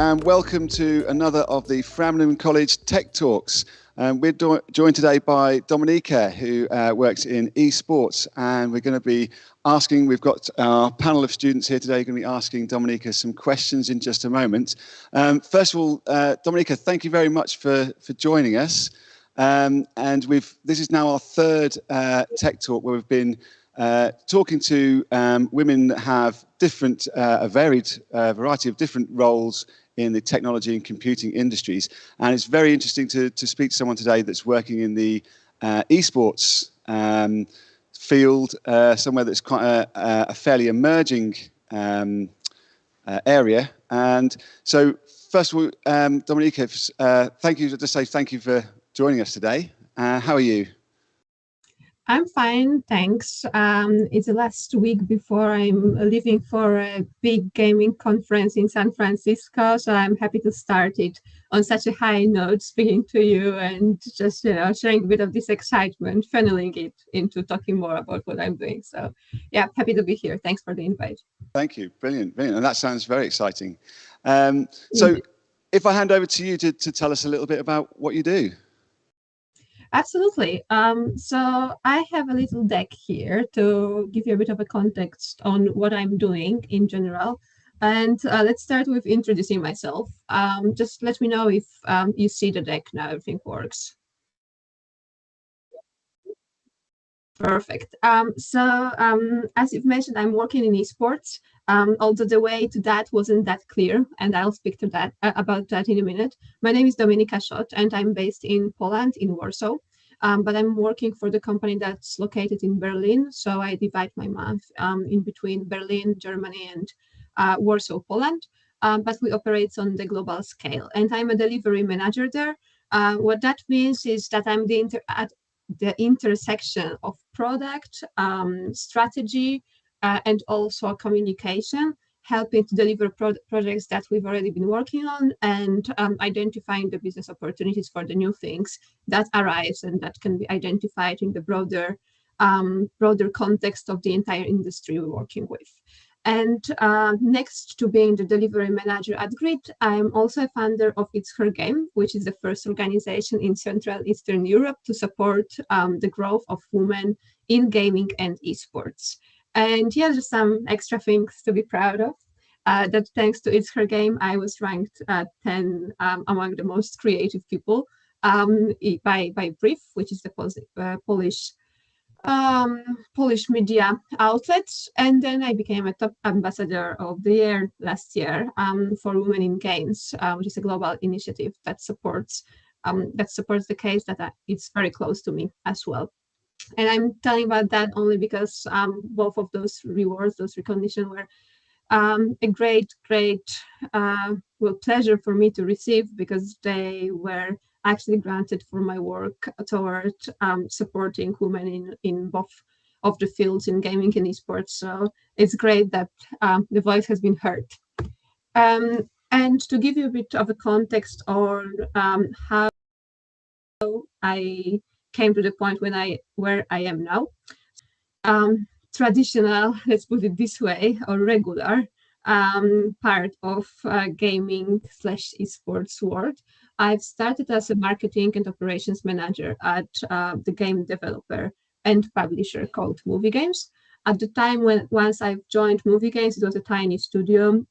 and welcome to another of the Framlingham College Tech Talks. We're joined today by Dominika, who works in esports, and we're going to be asking, we've got our panel of students here today, going to be asking Dominika some questions in just a moment. First of all, Dominika, thank you very much for joining us. And this is now our third Tech Talk where we've been talking to women that have different, a varied variety of different roles in the technology and computing industries. And it's very interesting to speak to someone today that's working in the esports field, somewhere that's quite a fairly emerging area. And so, first of all, Dominika, thank you, just say thank you for joining us today. How are you? I'm fine, thanks. It's the last week before I'm leaving for a big gaming conference in San Francisco, so I'm happy to start it on such a high note, speaking to you and just sharing a bit of this excitement, funneling it into talking more about what I'm doing. So yeah, happy to be here. Thanks for the invite. Thank you. Brilliant, brilliant. And that sounds very exciting. So if I hand over to you to tell us a little bit about what you do. Absolutely. So I have a little deck here to give you a bit of a context on what I'm doing in general. And let's start with introducing myself. Just let me know if you see the deck now, everything works. Perfect. As you've mentioned, I'm working in esports, although the way to that wasn't that clear, and I'll speak to that about that in a minute. My name is Dominika Szot, and I'm based in Poland, in Warsaw, but I'm working for the company that's located in Berlin, so I divide my month in between Berlin, Germany, and Warsaw, Poland, but we operate on the global scale, and I'm a delivery manager there. What that means is that I'm the intersection of product, strategy, and also communication, helping to deliver projects that we've already been working on and identifying the business opportunities for the new things that arise and that can be identified in the broader context of the entire industry we're working with. And next to being the delivery manager at Grid, I'm also a founder of It's Her Game, which is the first organization in Central Eastern Europe to support the growth of women in gaming and esports. And yeah, just some extra things to be proud of. That thanks to It's Her Game, I was ranked 10 among the most creative people by Brief, which is the Polish media outlets, and then I became a top ambassador of the year last year for Women in Games, which is a global initiative that supports the case that it's very close to me as well. And I'm telling about that only because both of those rewards, those recognition, were a great pleasure for me to receive because they were actually granted for my work toward supporting women in both of the fields in gaming and esports. So it's great that the voice has been heard. And to give you a bit of a context on how I came to the point where I am now. Traditional, let's put it this way, or regular part of gaming/esports world. I've started as a marketing and operations manager at the game developer and publisher called Movie Games. At the time once I've joined Movie Games, it was a tiny studio,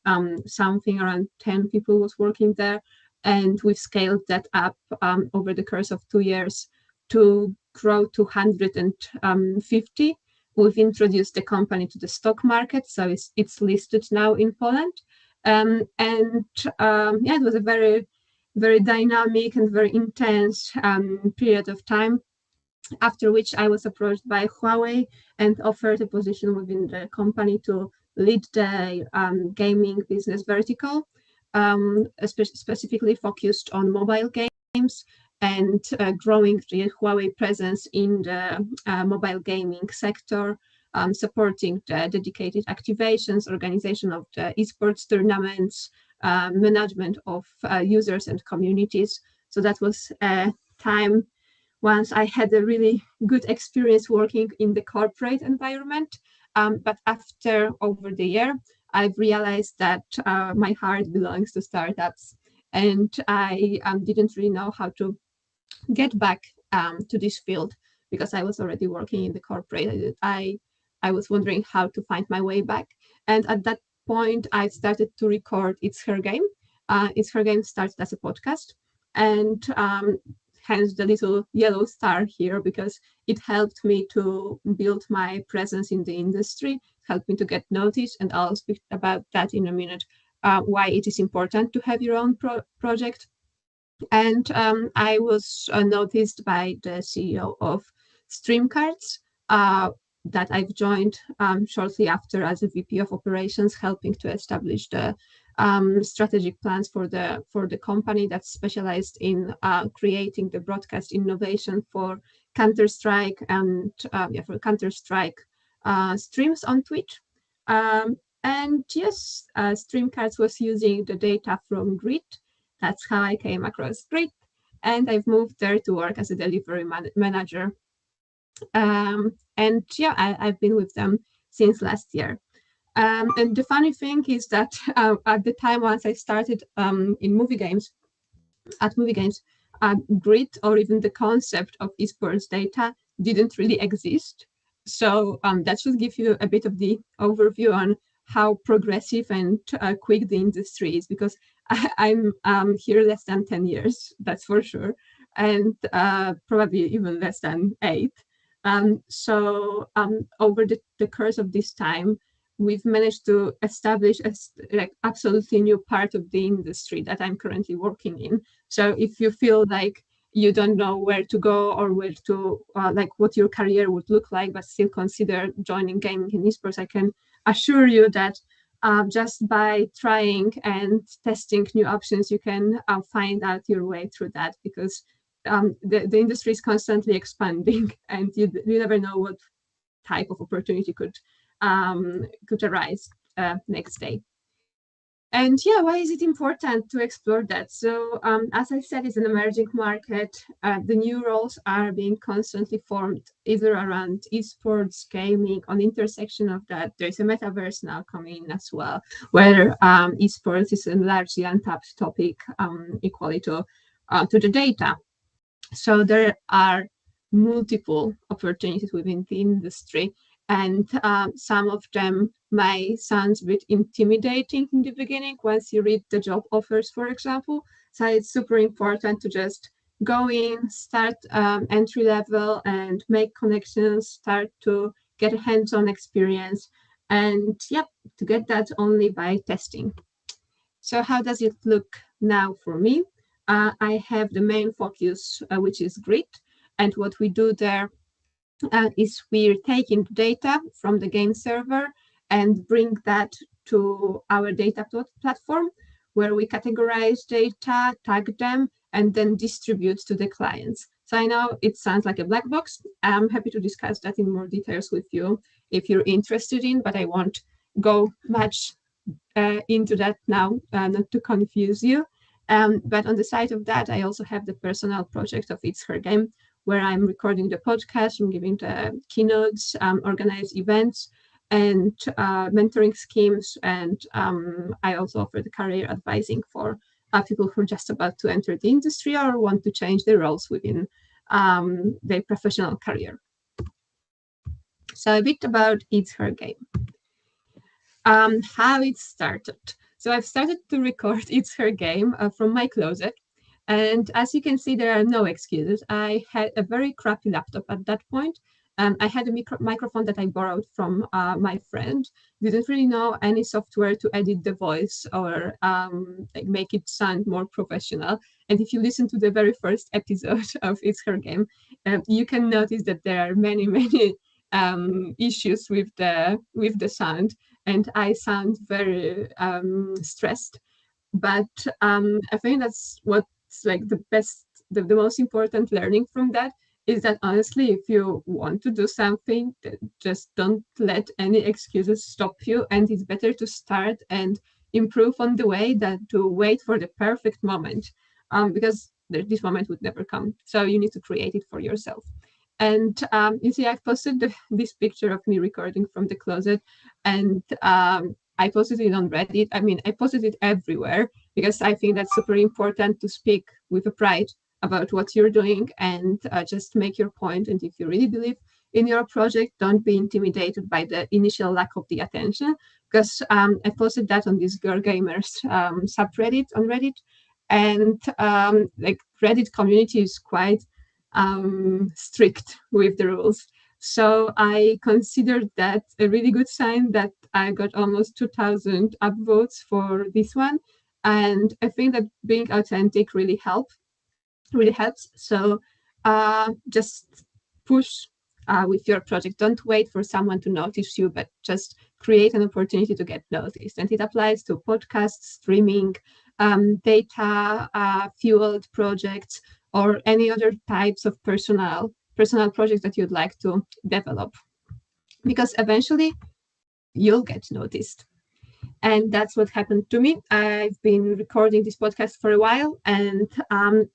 something around 10 people was working there, and we've scaled that up over the course of 2 years to grow to 150. We've introduced the company to the stock market, so it's listed now in Poland. Yeah, it was a very, very dynamic and very intense period of time, after which I was approached by Huawei and offered a position within the company to lead the gaming business vertical, specifically focused on mobile games and growing the Huawei presence in the mobile gaming sector, supporting the dedicated activations, organization of the esports tournaments, management of users and communities. So that was a time once I had a really good experience working in the corporate environment. But after over the year, I've realized that my heart belongs to startups, and I didn't really know how to get back to this field because I was already working in the corporate. I was wondering how to find my way back, and at that point, I started to record It's Her Game. It's Her Game started as a podcast, and hence the little yellow star here, because it helped me to build my presence in the industry, helped me to get noticed, and I'll speak about that in a minute, why it is important to have your own project. And I was noticed by the CEO of Streamcards, that I've joined shortly after as a VP of operations, helping to establish the strategic plans for the company that's specialized in creating the broadcast innovation for Counter-Strike and for Counter-Strike streams on Twitch. And yes, Streamcards was using the data from Grid. That's how I came across Grid, and I've moved there to work as a delivery manager. And yeah, I've been with them since last year. And the funny thing is that at the time, once I started in movie games, Grid, or even the concept of esports data, didn't really exist. So that should give you a bit of the overview on how progressive and quick the industry is, because I'm here less than 10 years, that's for sure, and probably even less than 8. So over the course of this time, we've managed to establish a like absolutely new part of the industry that I'm currently working in. So if you feel like you don't know where to go or where to like what your career would look like, but still consider joining gaming in esports, I can assure you that just by trying and testing new options, you can find out your way through that, because the industry is constantly expanding, and you never know what type of opportunity could arise next day. And yeah, why is it important to explore that? So as I said, it's an emerging market. The new roles are being constantly formed, either around esports, gaming. On the intersection of that, there's a metaverse now coming in as well, where esports is a largely untapped topic, equally to the data. So there are multiple opportunities within the industry, and some of them may sound a bit intimidating in the beginning once you read the job offers, for example. So it's super important to just go in, start entry level and make connections, start to get a hands-on experience. And yep, to get that only by testing. So how does it look now for me? I have the main focus, which is Grid. And what we do there is we're taking data from the game server and bring that to our data platform, where we categorize data, tag them, and then distribute to the clients. So I know it sounds like a black box. I'm happy to discuss that in more details with you if you're interested in, but I won't go much into that now, not to confuse you. But on the side of that, I also have the personal project of It's Her Game, where I'm recording the podcast, I'm giving the keynotes, organize events, and mentoring schemes. And I also offer the career advising for people who are just about to enter the industry or want to change their roles within their professional career. So a bit about It's Her Game. How it started. So I've started to record It's Her Game from my closet. And as you can see, there are no excuses. I had a very crappy laptop at that point. I had a microphone that I borrowed from my friend. Didn't really know any software to edit the voice or like make it sound more professional. And if you listen to the very first episode of It's Her Game, you can notice that there are many, many issues with the sound, and I sound very stressed. But I think that's what's like the best, the most important learning from that is that honestly, if you want to do something, just don't let any excuses stop you, and it's better to start and improve on the way than to wait for the perfect moment, because this moment would never come. So you need to create it for yourself. And you see, I've posted this picture of me recording from the closet, and I posted it on Reddit. I mean, I posted it everywhere because I think that's super important to speak with a pride about what you're doing and just make your point. And if you really believe in your project, don't be intimidated by the initial lack of the attention, because I posted that on this Girl Gamers subreddit on Reddit, and like Reddit community is quite strict with the rules. So I considered that a really good sign that I got almost 2,000 upvotes for this one. And I think that being authentic really helps. So just push with your project. Don't wait for someone to notice you, but just create an opportunity to get noticed. And it applies to podcasts, streaming, data fueled projects, or any other types of personal projects that you'd like to develop, because eventually you'll get noticed. And that's what happened to me. I've been recording this podcast for a while, and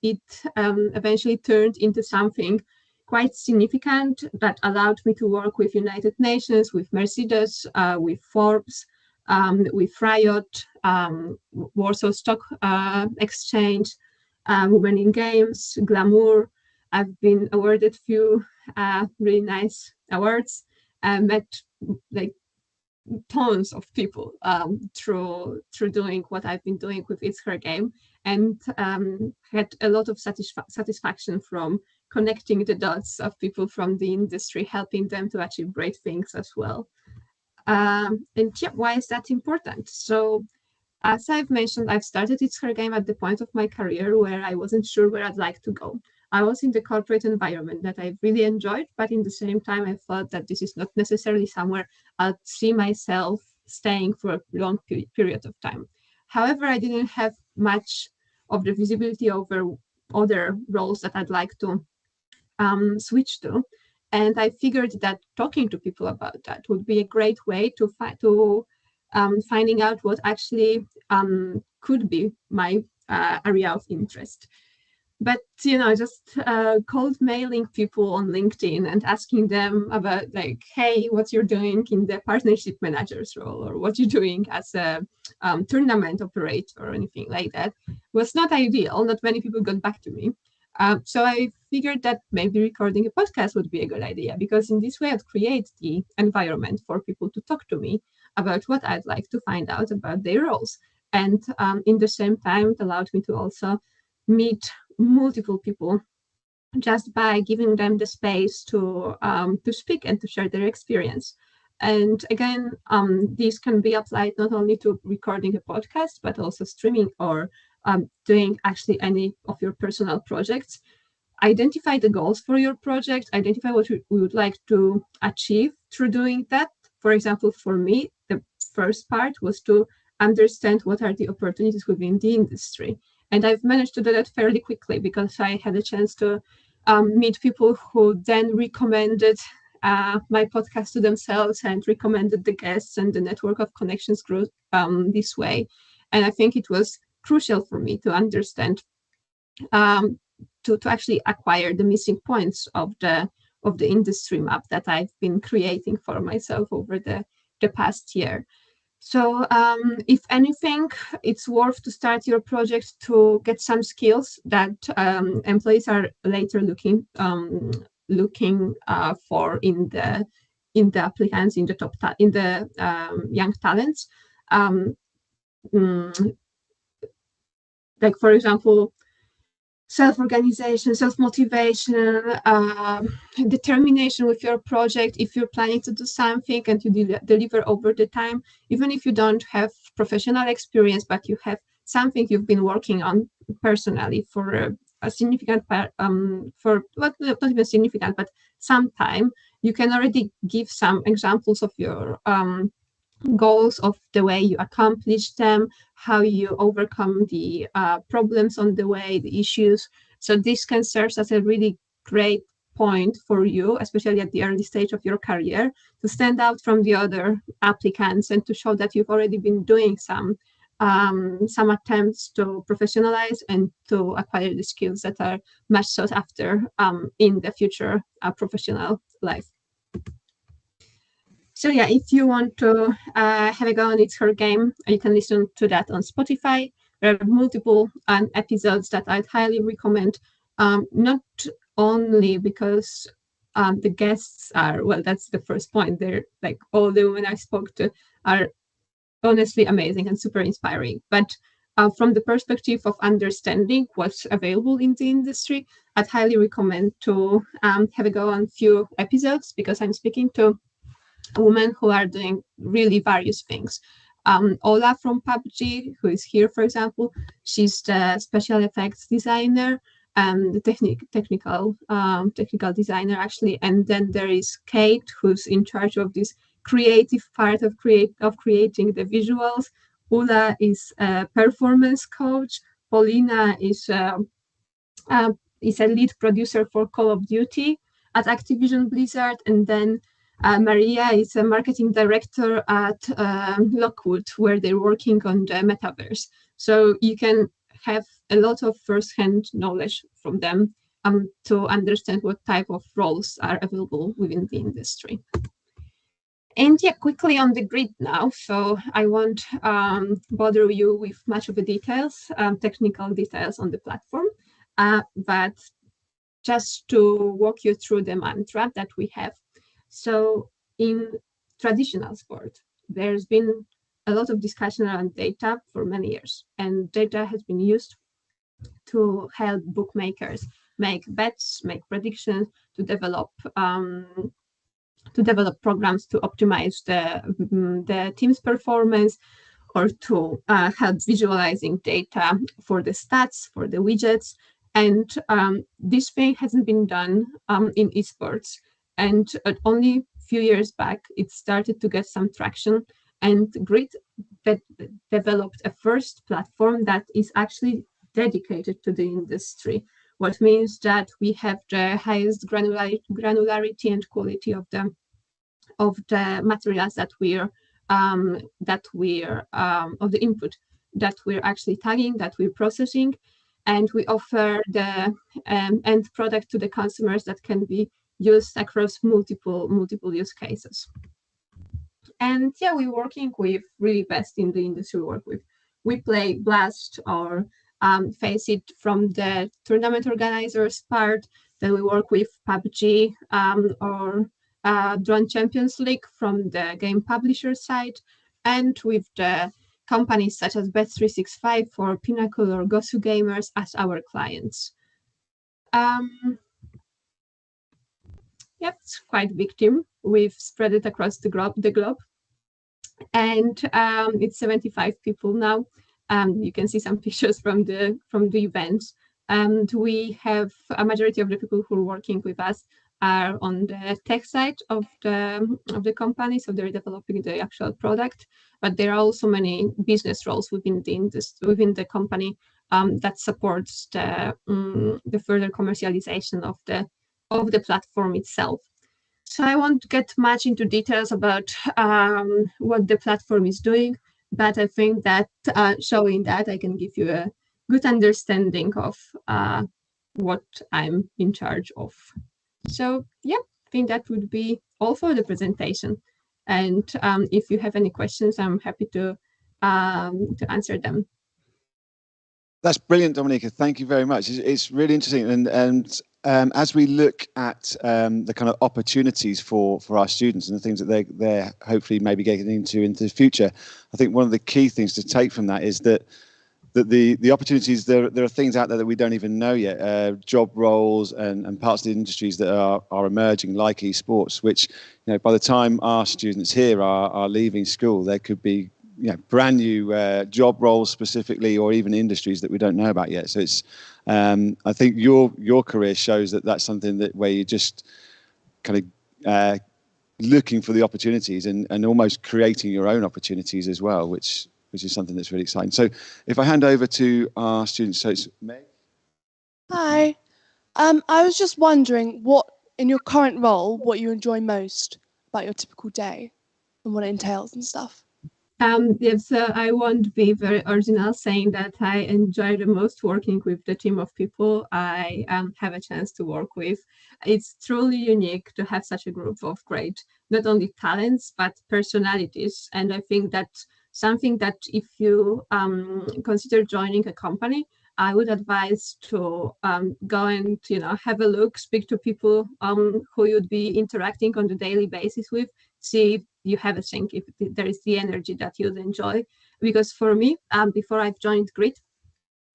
it eventually turned into something quite significant that allowed me to work with United Nations, with Mercedes, with Forbes, with Riot, Warsaw Stock Exchange, Women in Games, Glamour. I've been awarded few really nice awards. I met like tons of people through doing what I've been doing with It's Her Game, and had a lot of satisfaction from connecting the dots of people from the industry, helping them to achieve great things as well. And yeah, why is that important? So as I've mentioned, I've started It's Her Game at the point of my career where I wasn't sure where I'd like to go. I was in the corporate environment that I really enjoyed, but in the same time, I thought that this is not necessarily somewhere I'd see myself staying for a long period of time. However, I didn't have much of the visibility over other roles that I'd like to switch to. And I figured that talking to people about that would be a great way to finding out what actually could be my area of interest. But just cold mailing people on LinkedIn and asking them about like, hey, what you're doing in the partnership manager's role, or what you're doing as a tournament operator or anything like that, was not ideal. Not many people got back to me. So I figured that maybe recording a podcast would be a good idea, because in this way I'd create the environment for people to talk to me about what I'd like to find out about their roles. And in the same time, it allowed me to also meet multiple people just by giving them the space to speak and to share their experience. And again, this can be applied not only to recording a podcast, but also streaming, or doing actually any of your personal projects. Identify the goals for your project, identify what we would like to achieve through doing that. For example, for me, the first part was to understand what are the opportunities within the industry. And I've managed to do that fairly quickly, because I had a chance to meet people who then recommended my podcast to themselves and recommended the guests, and the network of connections grew this way. And I think it was crucial for me to understand, to actually acquire the missing points of the industry map that I've been creating for myself over the past year. So if anything, it's worth to start your project to get some skills that employees are later looking for in the applicants, in the young talents. Like, for example, self-organization, self-motivation, determination with your project. If you're planning to do something and you deliver over the time, even if you don't have professional experience, but you have something you've been working on personally for a significant part, for not even significant, but some time, you can already give some examples of your goals, of the way you accomplish them, how you overcome the problems on the way, the issues. So this can serve as a really great point for you, especially at the early stage of your career, to stand out from the other applicants and to show that you've already been doing some attempts to professionalize and to acquire the skills that are much sought after in the future professional life. So yeah, if you want to have a go on It's Her Game, you can listen to that on Spotify. There are multiple episodes that I'd highly recommend, not only because the guests are, well, that's the first point. They're like all the women I spoke to are honestly amazing and super inspiring. But from the perspective of understanding what's available in the industry, I'd highly recommend to have a go on few episodes because I'm speaking to women who are doing really various things. Ola from PUBG, who is here, for example, she's the special effects designer, the technical designer actually. And then there is Kate, who's in charge of this creative part of creating the visuals. Ula is a performance coach. Paulina is a lead producer for Call of Duty at Activision Blizzard, and then Maria is a marketing director at Lockwood, where they're working on the metaverse. So you can have a lot of first-hand knowledge from them to understand what type of roles are available within the industry. And yeah, quickly on the grid now. So I won't bother you with much of the details, technical details on the platform, but just to walk you through the mantra that we have. So in traditional sport, there's been a lot of discussion around data for many years, and data has been used to help bookmakers make bets, make predictions, to develop programs to optimize the team's performance, or to help visualizing data for the stats, for the widgets. And this thing hasn't been done in esports. And only a few years back, it started to get some traction. And Grid developed a first platform that is actually dedicated to the industry, what means that we have the highest granularity and quality of the materials that we're of the input that we're actually tagging, that we're processing, and we offer the end product to the consumers that can be used across multiple use cases. And yeah, we're working with really best in the industry we work with. We play Blast or Face It from the tournament organizers part. Then we work with PUBG or Drone Champions League from the game publisher side, and with the companies such as Bet365 or Pinnacle or Gosu Gamers as our clients. Yep, it's quite a big team. We've spread it across the globe. And it's 75 people now. You can see some pictures from the events. And we have a majority of the people who are working with us are on the tech side of the company, so they're developing the actual product. But there are also many business roles within the company that supports the further commercialization of the platform itself. So I won't get much into details about what the platform is doing, but I think that showing that I can give you a good understanding of what I'm in charge of. So yeah, I think that would be all for the presentation. And if you have any questions, I'm happy to answer them. That's brilliant, Dominika. Thank you very much. It's really interesting. And as we look at the kind of opportunities for our students and the things that they're hopefully maybe getting into the future, I think one of the key things to take from that is that the opportunities, there are things out there that we don't even know yet, job roles and parts of the industries that are emerging, like esports, which, by the time our students here are leaving school, there could be brand new job roles specifically, or even industries that we don't know about yet. So it's I think your career shows that that's something that where you're just kind of looking for the opportunities and almost creating your own opportunities as well, which is something that's really exciting. So if I hand over to our students, so it's Meg. Hi. I was just wondering what, in your current role, what you enjoy most about your typical day and what it entails and stuff. Yeah, so I won't be very original saying that I enjoy the most working with the team of people I have a chance to work with. It's truly unique to have such a group of great, not only talents, but personalities. And I think that's something that if you consider joining a company, I would advise to go and have a look, speak to people who you'd be interacting on the daily basis with, see if you have a sync, if there is the energy that you'd enjoy. Because for me, before I've joined Grit,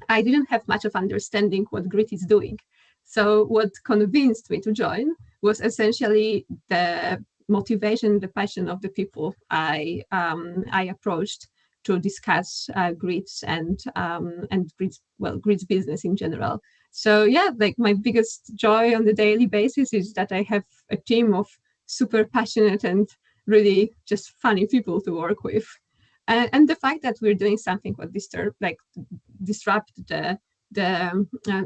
I didn't have much of understanding what Grit is doing. So what convinced me to join was essentially the motivation, the passion of the people I approached to discuss Grit's and Grit's business in general. So yeah, like my biggest joy on the daily basis is that I have a team of super passionate and really just funny people to work with. And the fact that we're doing something what disrupt the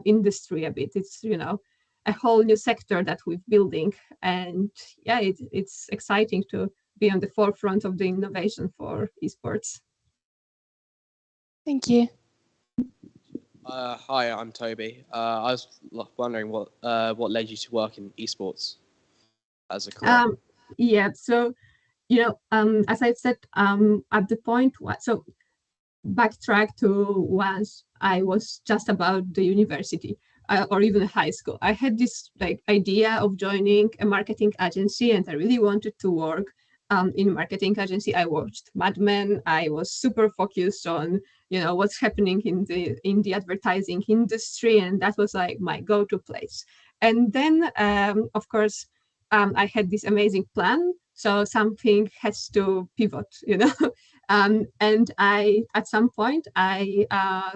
industry a bit. It's a whole new sector that we're building, and yeah, it's exciting to be on the forefront of the innovation for esports. Thank you. Hi, I'm Toby. I was wondering what led you to work in esports as a career. Yeah, so as I've said, at the point so backtrack to once I was just about the university or even high school. I had this idea of joining a marketing agency, and I really wanted to work in marketing agency. I watched Mad Men. I was super focused on what's happening in the advertising industry, and that was like my go-to place. And then of course I had this amazing plan, so something has to pivot. And I, at some point, I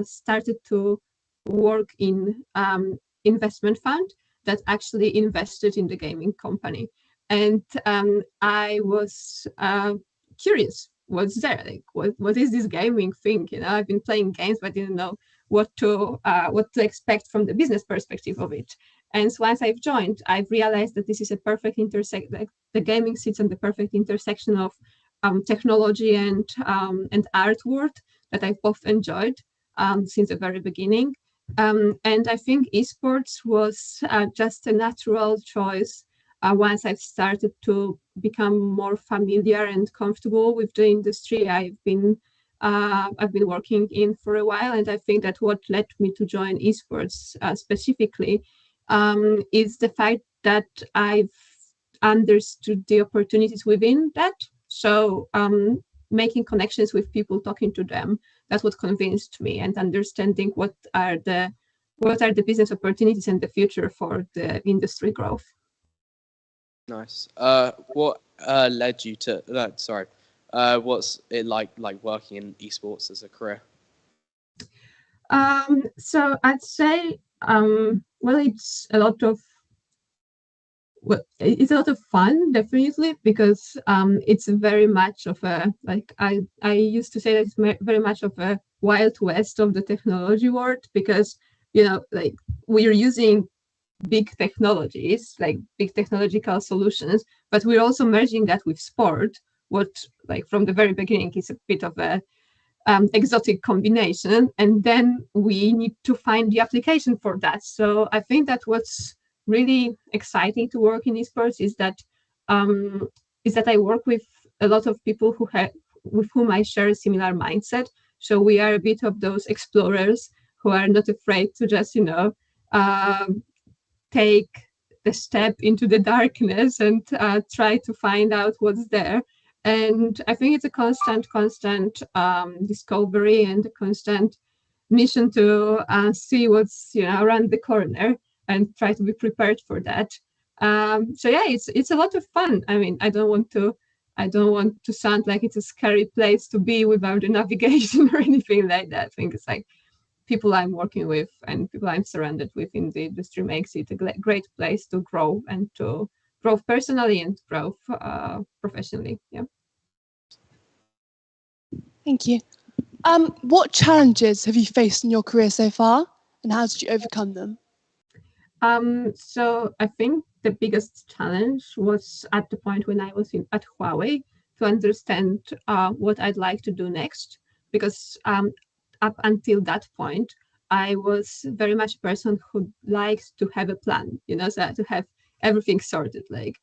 started to work in investment fund that actually invested in the gaming company. And I was curious, what's there? Like, what is this gaming thing? I've been playing games, but didn't know what to expect from the business perspective of it. And so once I've joined, I've realized that this is a perfect intersection. Like, the gaming sits on the perfect intersection of technology and art world that I've both enjoyed since the very beginning. And I think esports was just a natural choice once I've started to become more familiar and comfortable with the industry I've been working in for a while. And I think that what led me to join esports specifically is the fact that I've understood the opportunities within that. So making connections with people, talking to them, that's what convinced me, and understanding what are the business opportunities and the future for the industry growth. Nice. What led you to? Sorry. What's it like working in esports as a career? So I'd say, well, it's a lot of fun, definitely, because it's very much of a, like I used to say that it's very much of a wild west of the technology world, because like we're using big technologies, like big technological solutions, but we're also merging that with sport, what like from the very beginning is a bit of a exotic combination, and then we need to find the application for that. So I think that what's really exciting to work in esports is that I work with a lot of people with whom I share a similar mindset. So we are a bit of those explorers who are not afraid to just take the step into the darkness and try to find out what's there. And I think it's a constant discovery and a constant mission to see what's around the corner and try to be prepared for that. So yeah, it's a lot of fun. I mean, I don't want to sound like it's a scary place to be without the navigation or anything like that. I think it's like people I'm working with and people I'm surrounded with in the industry makes it a great place to grow and to grow personally and grow professionally. Yeah. Thank you. What challenges have you faced in your career so far, and how did you overcome them? So I think the biggest challenge was at the point when I was at Huawei. to understand what I'd like to do next, because up until that point, I was very much a person who likes to have a plan, so to have everything sorted. Like,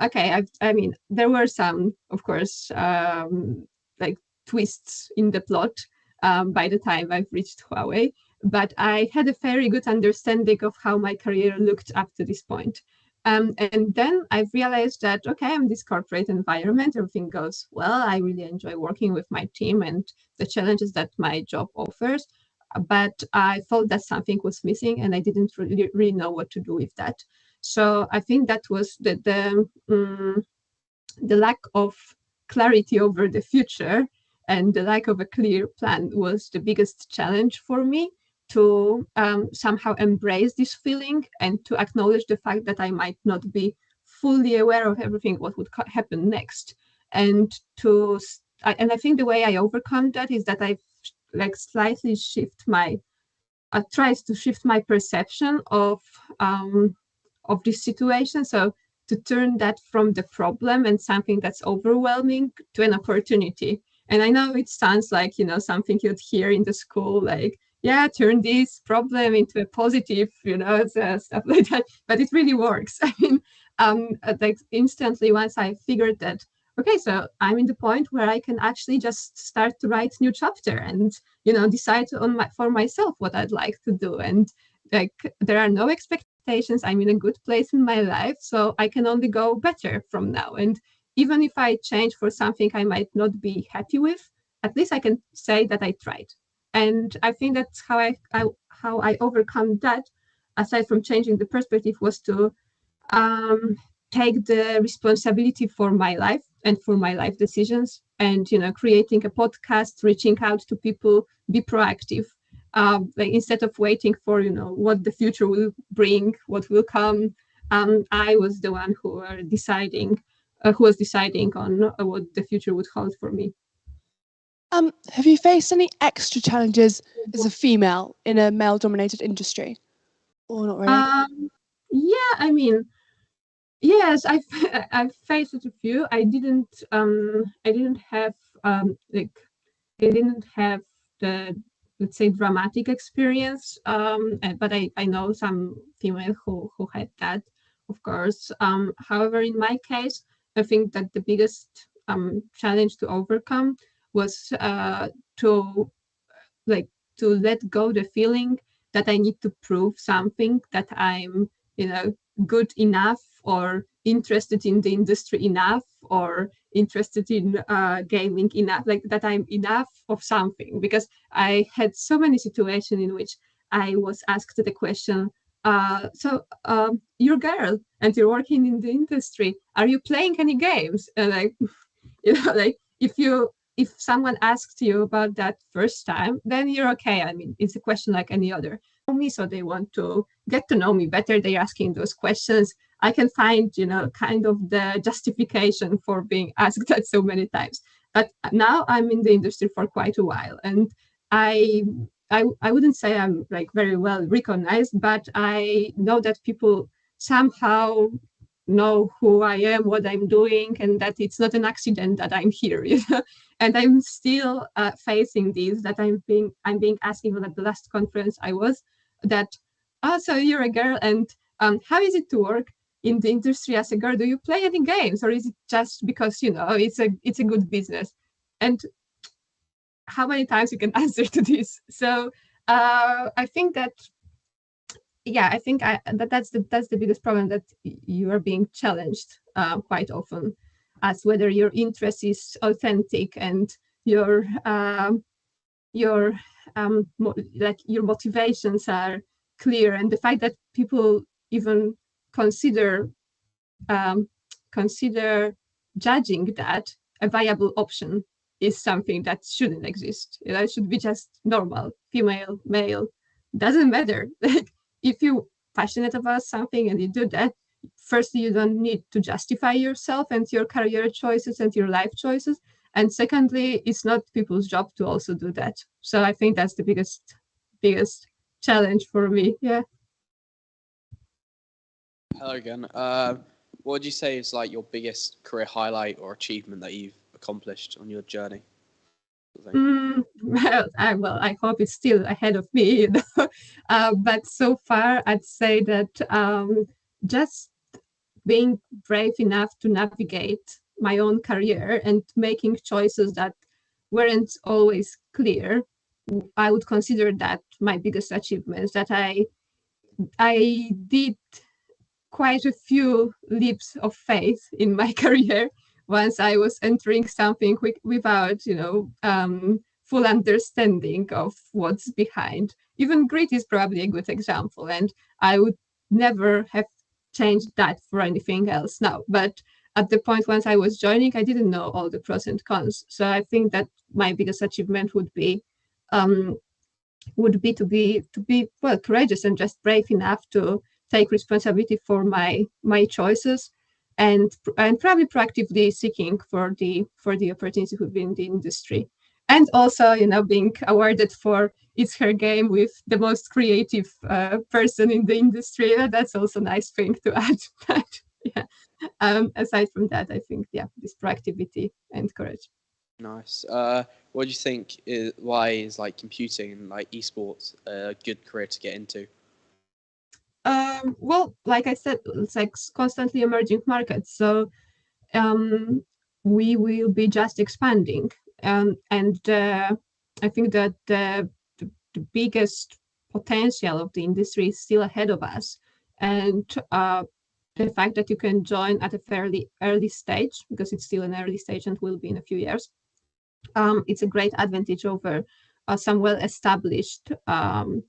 okay, I mean, there were some, of course, like twists in the plot by the time I've reached Huawei, but I had a very good understanding of how my career looked up to this point. And then I've realized that, okay, I'm in this corporate environment, everything goes well. I really enjoy working with my team and the challenges that my job offers. But I felt that something was missing and I didn't really know what to do with that. So I think that was the lack of clarity over the future and the lack of a clear plan was the biggest challenge for me to somehow embrace this feeling and to acknowledge the fact that I might not be fully aware of everything what would happen next. And I think the way I overcome that is that I've like slightly tries to shift my perception of this situation. So to turn that from the problem and something that's overwhelming to an opportunity. And I know it sounds like, something you'd hear in the school, like, yeah, turn this problem into a positive, stuff like that. But it really works. I mean, like instantly once I figured that, okay, so I'm in the point where I can actually just start to write new chapter and, decide for myself what I'd like to do. And like, there are no expectations. I'm in a good place in my life, so I can only go better from now. And even if I change for something I might not be happy with, at least I can say that I tried. And I think that's how I overcome that, aside from changing the perspective, was to take the responsibility for my life and for my life decisions, and creating a podcast, reaching out to people, be proactive. Like instead of waiting for what the future will bring, what will come, I was the one who was deciding on what the future would hold for me. Have you faced any extra challenges as a female in a male-dominated industry, or not really? Yeah, I mean, yes, I've faced a few. I didn't have like I didn't have the, let's say, dramatic experience, but I know some female who had that, of course. However, in my case, I think that the biggest challenge to overcome was to like to let go the feeling that I need to prove something, that I'm good enough or interested in the industry enough or interested in gaming enough, like that I'm enough of something. Because I had so many situations in which I was asked the question, you're a girl and you're working in the industry, are you playing any games? And like like if someone asks you about that first time, then you're okay. I mean, it's a question like any other. Me, so they want to get to know me better. They're asking those questions. I can find, kind of the justification for being asked that so many times. But now I'm in the industry for quite a while, and I wouldn't say I'm like very well recognized, but I know that people somehow know who I am, what I'm doing, and that it's not an accident that I'm here. And I'm still facing these, that I'm being asked even at the last conference I was, that, so you're a girl, and how is it to work in the industry as a girl? Do you play any games, or is it just because it's a good business? And how many times you can answer to this? So I think that that's the biggest problem, that you are being challenged quite often as whether your interest is authentic and your motivations are clear, and the fact that people even consider judging that a viable option is something that shouldn't exist. It should be just normal, female, male, doesn't matter. Like, if you're passionate about something and you do that, firstly, you don't need to justify yourself and your career choices and your life choices. And secondly, it's not people's job to also do that. So I think that's the biggest challenge for me. Yeah. Hello again. What would you say is like your biggest career highlight or achievement that you've accomplished on your journey? Well, I hope it's still ahead of me, but so far I'd say that just being brave enough to navigate my own career and making choices that weren't always clear, I would consider that my biggest achievements. That I did quite a few leaps of faith in my career once I was entering something without, full understanding of what's behind. Even grit is probably a good example, and I would never have changed that for anything else now. But at the point once I was joining, I didn't know all the pros and cons. So I think that my biggest achievement would be to be well courageous and just brave enough to take responsibility for my choices, and probably proactively seeking for the opportunity within the industry, and also being awarded for It's Her Game with the most creative person in the industry. That's also a nice thing to add. But yeah, aside from that, I think this proactivity and courage. Nice. What do you think why is like computing and like esports a good career to get into? Well, like I said, it's like constantly emerging markets. So we will be just expanding. And I think that the biggest potential of the industry is still ahead of us. And the fact that you can join at a fairly early stage, because it's still an early stage and will be in a few years, it's a great advantage over some well-established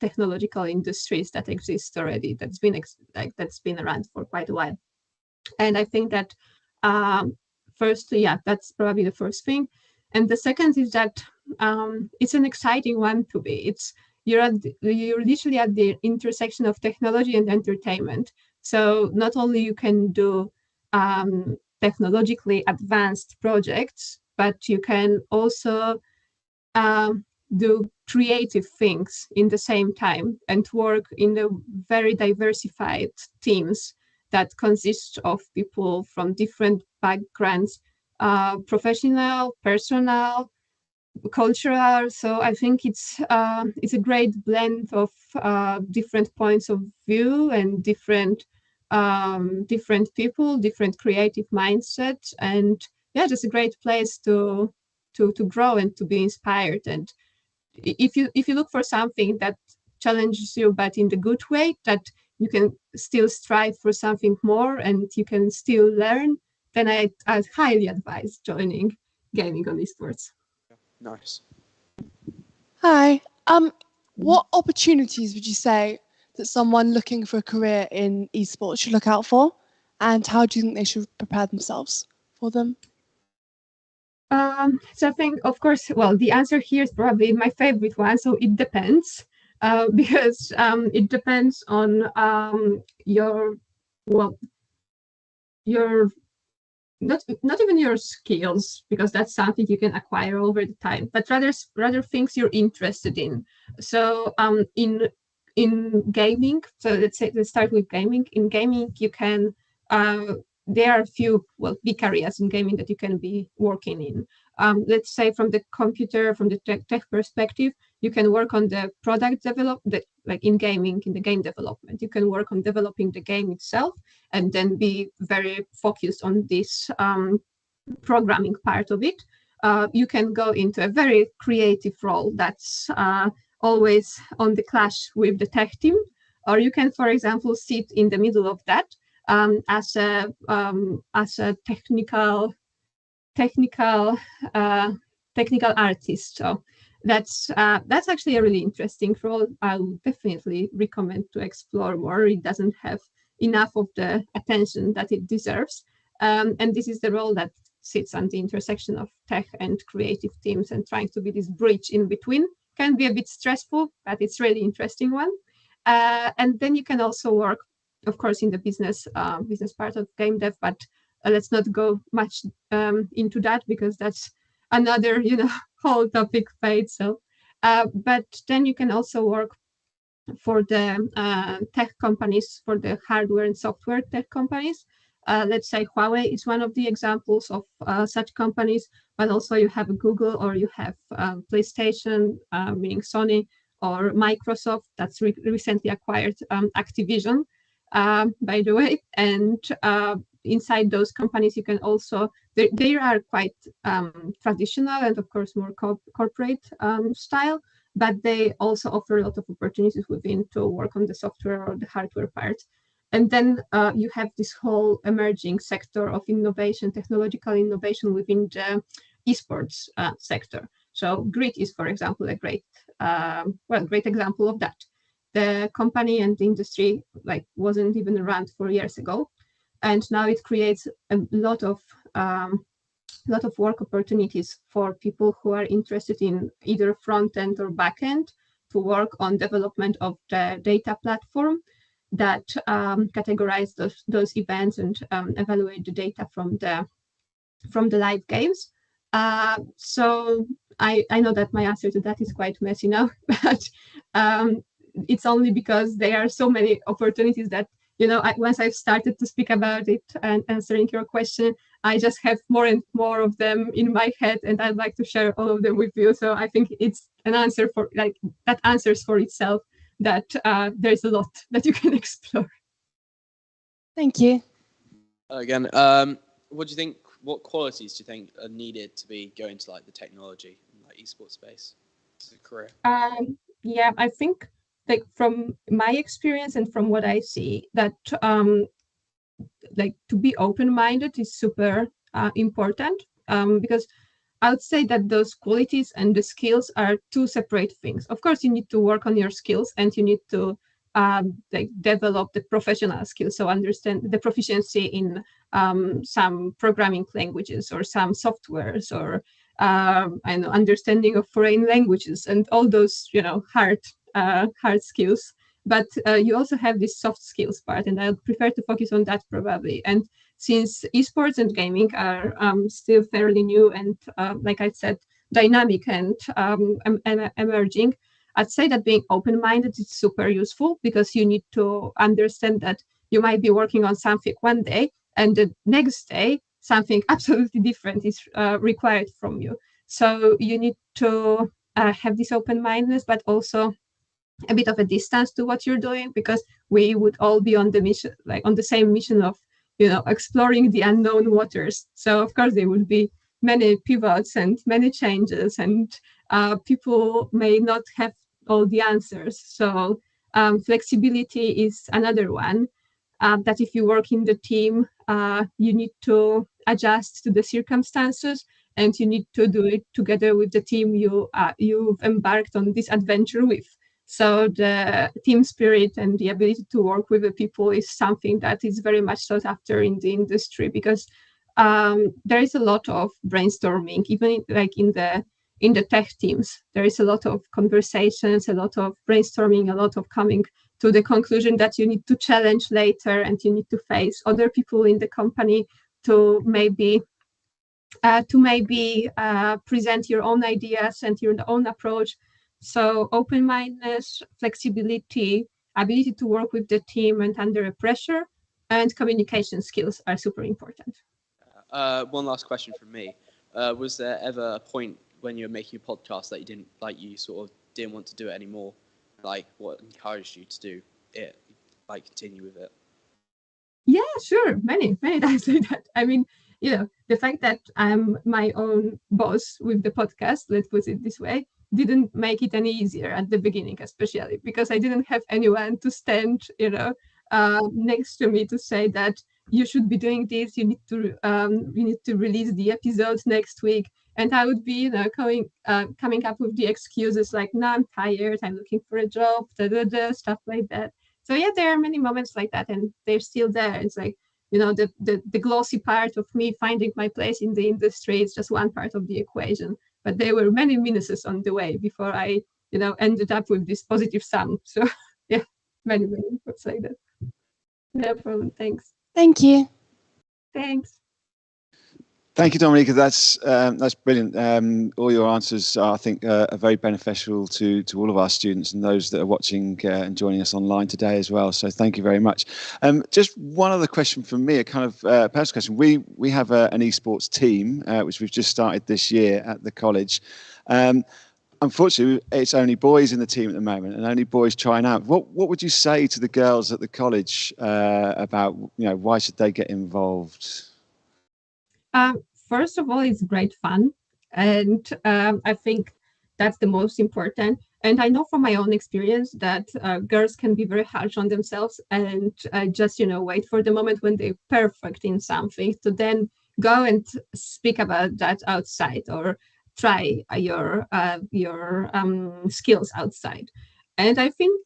technological industries that exist already. That's been around for quite a while. And I think that firstly, that's probably the first thing. And the second is that it's an exciting one to be. You're literally at the intersection of technology and entertainment. So not only you can do technologically advanced projects, but you can also do creative things in the same time and work in the very diversified teams that consist of people from different backgrounds, professional, personal, cultural. So I think it's a great blend of different points of view and different people, different creative mindsets, and just a great place to grow and to be inspired. And if you look for something that challenges you, but in the good way, that you can still strive for something more and you can still learn, then I'd highly advise joining gaming on esports. Nice. Hi. What opportunities would you say that someone looking for a career in esports should look out for, and how do you think they should prepare themselves for them? So I think, of course, well, the answer here is probably my favorite one. So it depends, because it depends on your not even your skills, because that's something you can acquire over the time, but rather things you're interested in. So in gaming, so let's start with gaming. In gaming, you can there are a few big areas in gaming that you can be working in. Let's say from the tech perspective, you can work on the product development, like in gaming, in the game development. You can work on developing the game itself, and then be very focused on this programming part of it. You can go into a very creative role that's always on the clash with the tech team, or you can, for example, sit in the middle of that as a technical artist. So that's actually a really interesting role. I would definitely recommend to explore more. It doesn't have enough of the attention that it deserves, and this is the role that sits on the intersection of tech and creative teams, and trying to be this bridge in between. Can be a bit stressful, but it's really interesting one. And then you can also work, of course, in the business part of game dev, but let's not go much into that, because that's another whole topic by itself. But then you can also work for the tech companies, for the hardware and software tech companies. Let's say Huawei is one of the examples of such companies, but also you have Google or you have PlayStation, meaning Sony, or Microsoft that's recently acquired Activision, by the way. And inside those companies, you can also, they are quite traditional and of course more corporate style, but they also offer a lot of opportunities within to work on the software or the hardware part. And then you have this whole emerging sector of innovation, technological innovation within the esports sector. So Grid is, for example, a great example of that. The company and the industry wasn't even around 4 years ago, and now it creates a lot of work opportunities for people who are interested in either front end or back end to work on development of the data platform that categorize those events and evaluate the data from the live games. So I know that my answer to that is quite messy now, but it's only because there are so many opportunities that, once I've started to speak about it and answering your question, I just have more and more of them in my head, and I'd like to share all of them with you. So I think it's an answer that answers for itself, that there's a lot that you can explore. Thank you. Again, what do you think? What qualities do you think are needed to be going to the technology and esports space as a career? Yeah, I think from my experience and from what I see, that to be open-minded is super important, because I would say that those qualities and the skills are two separate things. Of course, you need to work on your skills and you need to develop the professional skills, so understand the proficiency in some programming languages or some softwares, or understanding of foreign languages and all those hard skills. But you also have this soft skills part, and I prefer to focus on that probably. And since esports and gaming are still fairly new and, like I said, dynamic and emerging, I'd say that being open-minded is super useful, because you need to understand that you might be working on something one day, and the next day something absolutely different is required from you. So you need to have this open-mindedness, but also a bit of a distance to what you're doing, because we would all be on the mission, on the same mission of, exploring the unknown waters. So of course there would be many pivots and many changes, and people may not have all the answers. So flexibility is another one, that if you work in the team, you need to adjust to the circumstances, and you need to do it together with the team you've embarked on this adventure with. So the team spirit and the ability to work with the people is something that is very much sought after in the industry, because there is a lot of brainstorming, even in the tech teams. There is a lot of conversations, a lot of brainstorming, a lot of coming to the conclusion that you need to challenge later, and you need to face other people in the company to maybe present your own ideas and your own approach. So open-mindedness, flexibility, ability to work with the team and under pressure, and communication skills are super important. One last question from me. Was there ever a point when you were making a podcast that you sort of didn't want to do it anymore? What encouraged you to do it, continue with it? Yeah, sure. Many times like that. I mean, the fact that I'm my own boss with the podcast, let's put it this way, didn't make it any easier at the beginning, especially because I didn't have anyone to stand, next to me to say that you should be doing this. You need to release the episodes next week, and I would be, coming up with the excuses like, "No, I'm tired. I'm looking for a job," stuff like that. So yeah, there are many moments like that, and they're still there. It's like, the glossy part of me finding my place in the industry is just one part of the equation. But there were many minuses on the way before I, ended up with this positive sum. So yeah, many things like that. No problem. Thanks. Thank you. Thanks. Thank you, Dominika. That's brilliant. All your answers, I think, are very beneficial to all of our students and those that are watching and joining us online today as well. So thank you very much. Just one other question from me, a kind of personal question. We have an esports team which we've just started this year at the college. Unfortunately, it's only boys in the team at the moment, and only boys trying out. What would you say to the girls at the college about why should they get involved? First of all, it's great fun, and I think that's the most important. And I know from my own experience that girls can be very harsh on themselves and just wait for the moment when they're perfect in something to then go and speak about that outside or try your skills outside. And I think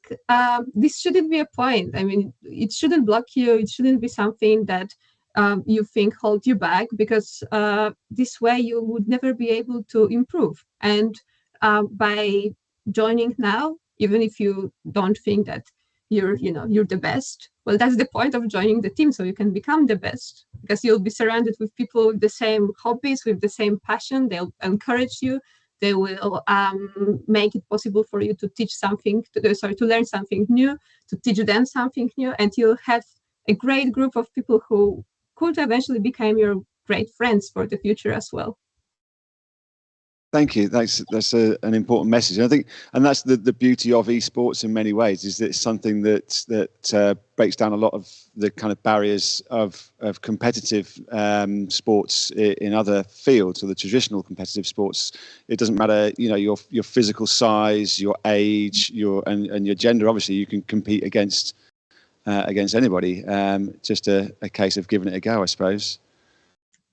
this shouldn't be a point. I mean, it shouldn't block you. It shouldn't be something that you think hold you back, because this way you would never be able to improve. And by joining now, even if you don't think that you're the best, well, that's the point of joining the team, so you can become the best, because you'll be surrounded with people with the same hobbies, with the same passion. They'll encourage you. They will make it possible for you to to learn something new, to teach them something new, and you'll have a great group of people who could eventually become your great friends for the future as well. Thank you. That's an important message. And I think, and that's the beauty of esports in many ways, is that it's something that breaks down a lot of the kind of barriers of competitive sports in other fields, or the traditional competitive sports. It doesn't matter, your physical size, your age, and your gender. Obviously, you can compete against anybody. Just a case of giving it a go, I suppose.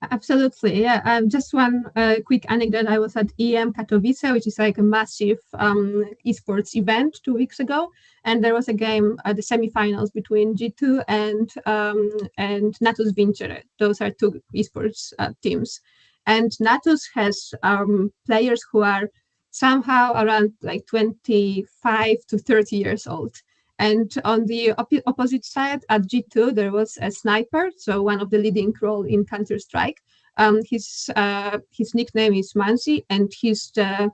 Absolutely, yeah. Just one quick anecdote. I was at EM Katowice, which is like a massive esports event 2 weeks ago, and there was a game at the semifinals between G2 and Natus Vincere. Those are two esports teams, and Natus has players who are somehow around like 25 to 30 years old. And on the opposite side, at G2, there was a sniper, so one of the leading role in Counter-Strike. His nickname is Manzi, and he's the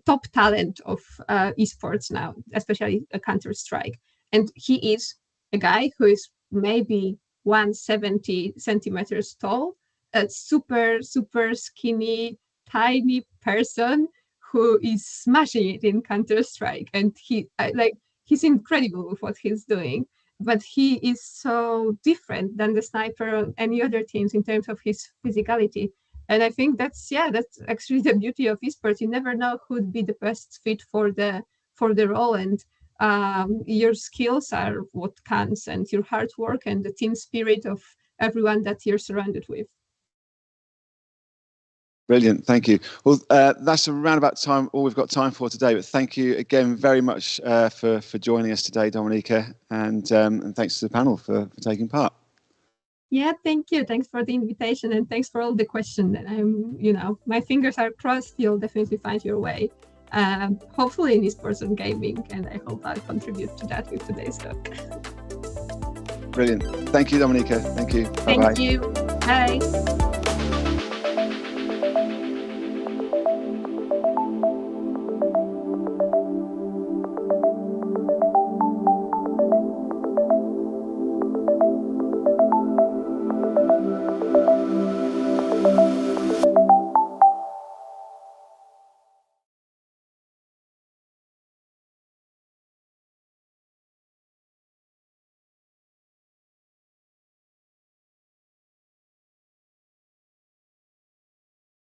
top talent of esports now, especially Counter-Strike. And he is a guy who is maybe 170 centimeters tall, a super, super skinny, tiny person who is smashing it in Counter-Strike, and he's incredible with what he's doing. But he is so different than the sniper on any other teams in terms of his physicality. And I think that's actually the beauty of esports. You never know who'd be the best fit for the role, and your skills are what counts, and your hard work and the team spirit of everyone that you're surrounded with. Brilliant, thank you. Well, that's around about time all we've got time for today. But thank you again very much for joining us today, Dominika, and thanks to the panel for taking part. Yeah, thank you. Thanks for the invitation, and thanks for all the questions. My fingers are crossed. You'll definitely find your way. Hopefully in esports and gaming, and I hope I'll contribute to that with today's talk. Brilliant. Thank you, Dominika. Thank you. Bye-bye. Thank you. Bye.